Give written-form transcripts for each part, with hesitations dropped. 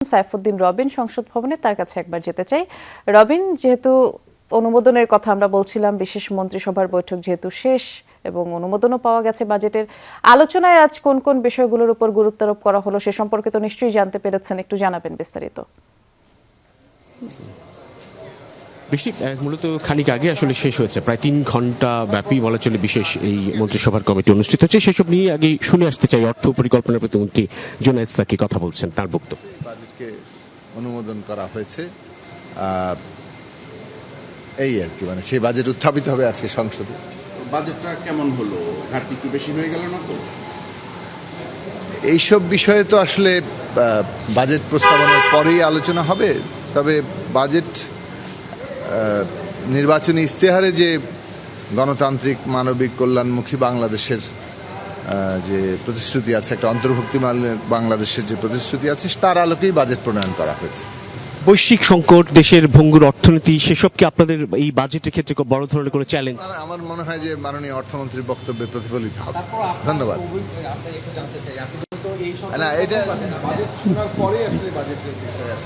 সাইফুদ্দিন রবিন সংসদ ভবনে তার কাছে একবার যেতে চাই। রবিন, যেহেতু অনুমোদনের কথা আমরা বলছিলাম, বিশেষ মন্ত্রিসভার বৈঠক যেহেতু শেষ এবং অনুমোদনও পাওয়া গেছে, বাজেটের আলোচনায় আজ কোন কোন বিষয়গুলোর উপর গুরুত্ব আরোপ করা হলো সে সম্পর্কে তো নিশ্চয়ই জানতে পেরেছেন, একটু জানাবেন বিস্তারিত। বৃষ্টি মূলত খানিক আগে আসলে শেষ হয়েছে, প্রায় 3 ঘন্টা ব্যাপী বলা চলে বিশেষ এই মন্ত্রিসভার কমিটি অনুষ্ঠিত হচ্ছে। সেসব নিয়ে আগে শুনে আসতে চাই অর্থ পরিকল্পনা প্রতিমন্ত্রী জুনায়েদ সাকি কথা বলছেন, তার বক্তব্য। বাজেটকে অনুমোদন করা হয়েছে, এই আর কি, মানে সেই বাজেট উত্থাপিত হবে আজকে সংসদে। বাজেটটা কেমন হলো? ঘাটতি একটু বেশি হয়ে গেল না তো? এইসব বিষয়ে তো আসলে বাজেট প্রস্তাবনার পরেই আলোচনা হবে। তবে বাজেট নির্বাচনী ইশতেহারে যে গণতান্ত্রিক মানবিক কল্যাণমুখী বাংলাদেশের যে প্রতিশ্রুতি আছে, একটা অন্তর্ভুক্তি বাংলাদেশের যে প্রতিশ্রুতি আছে, তার আলোকেই বাজেট প্রণয়ন করা হয়েছে। বৈশ্বিক সংকট, দেশের ভঙ্গুর অর্থনীতি, সেসব কি আপনাদের এই বাজেটের ক্ষেত্রে খুব বড় ধরনের কোনো চ্যালেঞ্জ? আমার মনে হয় যে মাননীয় অর্থমন্ত্রীর বক্তব্যে প্রতিফলিত হবে। ধন্যবাদ।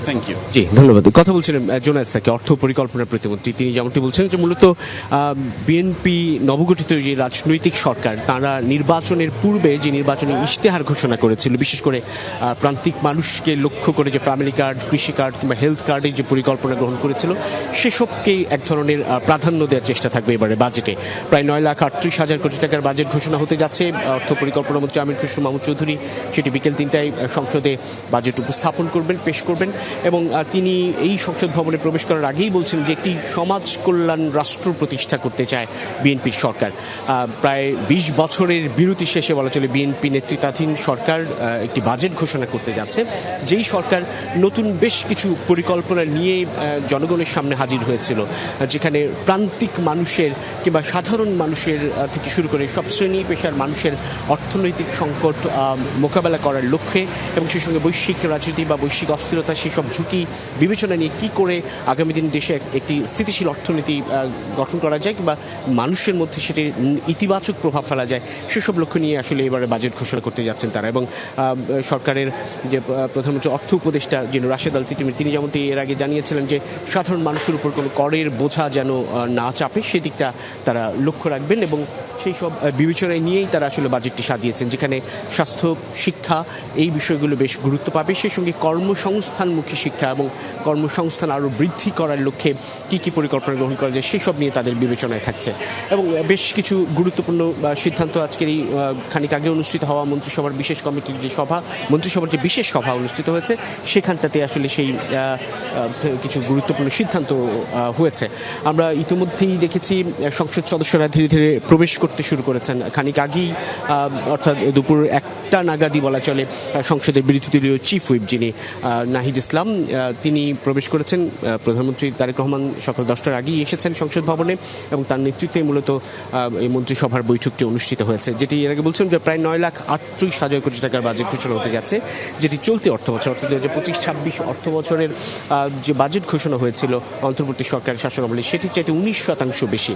Thank you. জি, ধন্যবাদ। কথা বলছিলেন জুনায়েদ সাকি, অর্থ পরিকল্পনা প্রতিমন্ত্রী। তিনি যেমনটি বলছেন যে মূলত বিএনপি নবগঠিত যে রাজনৈতিক সরকার, তারা নির্বাচনের পূর্বে যে নির্বাচনী ইশতেহার ঘোষণা করেছিল, বিশেষ করে প্রান্তিক মানুষকে লক্ষ্য করে যে ফ্যামিলি কার্ড, কৃষি কার্ড কিংবা হেলথ কার্ডের যে পরিকল্পনা গ্রহণ করেছিল, সেসবকেই এক ধরনের প্রাধান্য দেওয়ার চেষ্টা থাকবে এবারে বাজেটে। প্রায় 9,38,000 কোটি টাকার বাজেট ঘোষণা হতে যাচ্ছে। অর্থ পরিকল্পনা মন্ত্রী আমির খসরু মাহমুদ চৌধুরী সেটি বিকেল 3টায় সংসদে বাজেট উপস্থাপন করবেন, পেশ করবেন। এবং তিনি এই সংসদ ভবনে প্রবেশ করার আগেই বলছেন যে একটি সমাজ কল্যাণ রাষ্ট্র প্রতিষ্ঠা করতে চায় বিএনপির সরকার। প্রায় 20 বছরের বিরতি শেষে বলা চলে বিএনপি নেতৃত্বাধীন সরকার একটি বাজেট ঘোষণা করতে যাচ্ছে, যেই সরকার নতুন বেশ কিছু পরিকল্পনা নিয়ে জনগণের সামনে হাজির হয়েছিল, যেখানে প্রান্তিক মানুষের কিংবা সাধারণ মানুষের থেকে শুরু করে সব শ্রেণী পেশার মানুষের অর্থনৈতিক সংকট মোকাবেলা করার লক্ষ্যে এবং সেই সঙ্গে বৈশ্বিক রাজনীতি বা বৈশ্বিক অস্থিরতা, সেসব ঝুঁকি বিবেচনা নিয়ে কী করে আগামী দিন দেশে একটি স্থিতিশীল অর্থনীতি গঠন করা যায় কিংবা মানুষের মধ্যে সেটি ইতিবাচক প্রভাব ফেলা যায়, সেসব লক্ষ্য নিয়ে আসলে এবারে বাজেট ঘোষণা করতে যাচ্ছেন তারা। এবং সরকারের যে প্রধানমন্ত্রী অর্থ উপদেষ্টা যিনি রাশেদ আল তিতুমির, তিনি যেমনটি এর আগে জানিয়েছিলেন যে সাধারণ মানুষের উপর কোনো করের বোঝা যেন না চাপে, সেদিকটা তারা লক্ষ্য রাখবেন এবং সেই সব বিবেচনায় নিয়েই তারা আসলে বাজেটটি সাজিয়েছেন, যেখানে স্বাস্থ্য, শিক্ষা এই বিষয়গুলো বেশ গুরুত্ব পাবে। সেই সঙ্গে কর্মসংস্থানমুখী শিক্ষা এবং কর্মসংস্থান আরও বৃদ্ধি করার লক্ষ্যে কী কী পরিকল্পনা গ্রহণ করা যায় সেসব নিয়ে তাদের বিবেচনায় থাকছে। এবং বেশ কিছু গুরুত্বপূর্ণ সিদ্ধান্ত আজকের এই খানিক আগে অনুষ্ঠিত হওয়া মন্ত্রিসভার বিশেষ কমিটির যে সভা, মন্ত্রিসভার যে বিশেষ সভা অনুষ্ঠিত হয়েছে, সেখানটাতে আসলে সেই কিছু গুরুত্বপূর্ণ সিদ্ধান্ত হয়েছে। আমরা ইতিমধ্যেই দেখেছি সংসদ সদস্যরা ধীরে ধীরে প্রবেশ করতে শুরু করেছেন। খানিক আগেই অর্থাৎ দুপুর 1টা নাগাদই বলা চলে সংসদের বিরোধী দলীয় চিফ হুইপ যিনি নাহিদ ইসলাম, তিনি প্রবেশ করেছেন। প্রধানমন্ত্রী তারেক রহমান সকাল 10টার আগেই এসেছেন সংসদ ভবনে এবং তার নেতৃত্বে মূলত এই মন্ত্রিসভার বৈঠকটি অনুষ্ঠিত হয়েছে, যেটি এর আগে বলছেন যে প্রায় 9,38,000 কোটি টাকার বাজেট ঘোষণা হতে যাচ্ছে, যেটি চলতি অর্থ বছর অর্থাৎ 2025-26 অর্থ বছরের যে বাজেট ঘোষণা হয়েছিল অন্তর্বর্তী সরকারের শাসনামলে, সেটির চাইতে 19% বেশি।